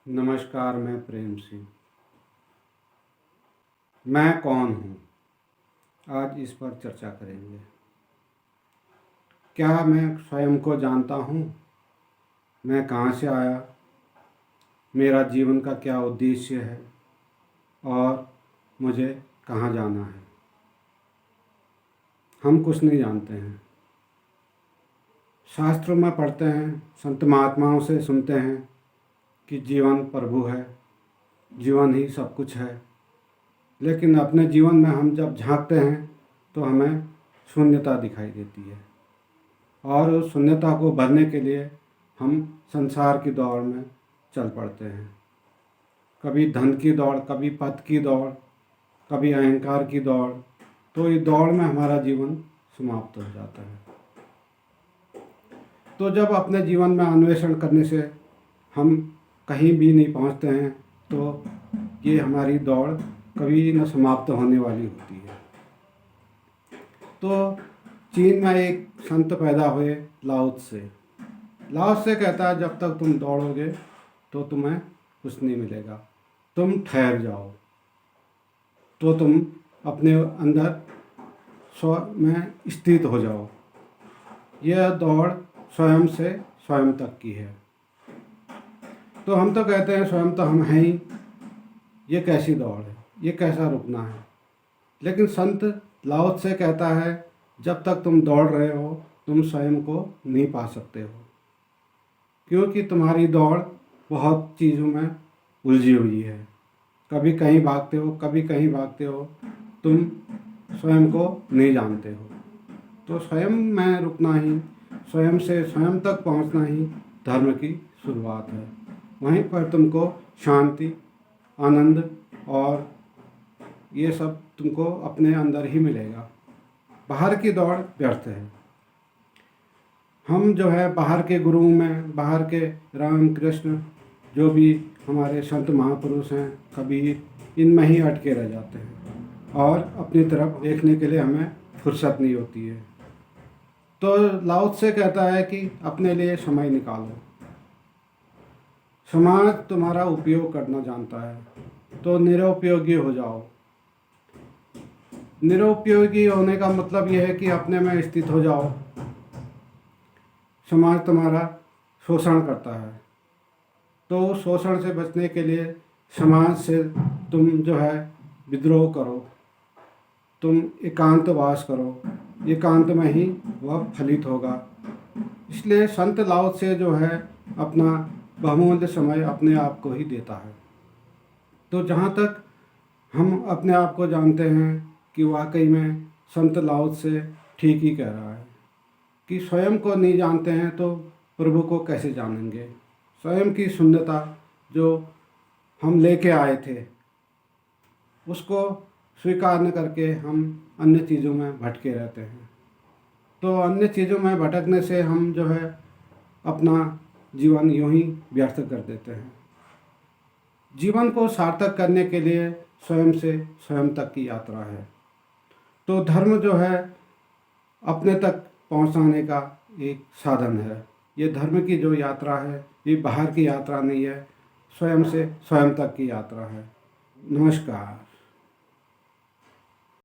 नमस्कार, मैं प्रेम सिंह। मैं कौन हूँ? आज इस पर चर्चा करेंगे। क्या मैं स्वयं को जानता हूँ? मैं कहाँ से आया? मेरा जीवन का क्या उद्देश्य है? और मुझे कहाँ जाना है? हम कुछ नहीं जानते हैं। शास्त्रों में पढ़ते हैं, संत महात्माओं से सुनते हैं कि जीवन प्रभु है, जीवन ही सब कुछ है। लेकिन अपने जीवन में हम जब झांकते हैं तो हमें शून्यता दिखाई देती है, और उस शून्यता को भरने के लिए हम संसार की दौड़ में चल पड़ते हैं। कभी धन की दौड़, कभी पद की दौड़, कभी अहंकार की दौड़। तो इस दौड़ में हमारा जीवन समाप्त हो जाता है। तो जब अपने जीवन में अन्वेषण करने से हम कहीं भी नहीं पहुंचते हैं तो ये हमारी दौड़ कभी न समाप्त होने वाली होती है। तो चीन में एक संत पैदा हुए, लाओ त्से। लाओ त्से कहता है, जब तक तुम दौड़ोगे तो तुम्हें कुछ नहीं मिलेगा। तुम ठहर जाओ तो तुम अपने अंदर स्व में स्थित हो जाओ। यह दौड़ स्वयं से स्वयं तक की है। तो हम तो कहते हैं स्वयं तो हम हैं ही, ये कैसी दौड़ है, ये कैसा रुकना है। लेकिन संत लाओ त्से कहता है, जब तक तुम दौड़ रहे हो तुम स्वयं को नहीं पा सकते हो, क्योंकि तुम्हारी दौड़ बहुत चीज़ों में उलझी हुई है। कभी कहीं भागते हो, कभी कहीं भागते हो, तुम स्वयं को नहीं जानते हो। तो स्वयं में रुकना ही, स्वयं से स्वयं तक पहुंचना ही धर्म की शुरुआत है। वहीं पर तुमको शांति, आनंद और ये सब तुमको अपने अंदर ही मिलेगा। बाहर की दौड़ व्यर्थ है। हम जो है बाहर के गुरुओं में, बाहर के राम कृष्ण, जो भी हमारे संत महापुरुष हैं, कबीर, इनमें ही अटके रह जाते हैं और अपनी तरफ देखने के लिए हमें फुर्सत नहीं होती है। तो लाओ त्से कहता है कि अपने लिए समय निकालो। समाज तुम्हारा उपयोग करना जानता है तो निरुपयोगी हो जाओ। निरुपयोगी होने का मतलब यह है कि अपने में स्थित हो जाओ। समाज तुम्हारा शोषण करता है तो उस शोषण से बचने के लिए समाज से तुम जो है विद्रोह करो, तुम एकांतवास करो। एकांत में ही वह फलित होगा। इसलिए संत लाओ त्से जो है अपना बहुमूल्य समय अपने आप को ही देता है। तो जहाँ तक हम अपने आप को जानते हैं कि वाकई में संत लाओ त्से ठीक ही कह रहा है कि स्वयं को नहीं जानते हैं तो प्रभु को कैसे जानेंगे। स्वयं की शून्यता जो हम लेके आए थे उसको स्वीकार न करके हम अन्य चीज़ों में भटके रहते हैं। तो अन्य चीज़ों में भटकने से हम जो है अपना जीवन यूं ही व्यर्थ कर देते हैं। जीवन को सार्थक करने के लिए स्वयं से स्वयं तक की यात्रा है। तो धर्म जो है अपने तक पहुंचाने का एक साधन है। ये धर्म की जो यात्रा है ये बाहर की यात्रा नहीं है, स्वयं से स्वयं तक की यात्रा है। नमस्कार।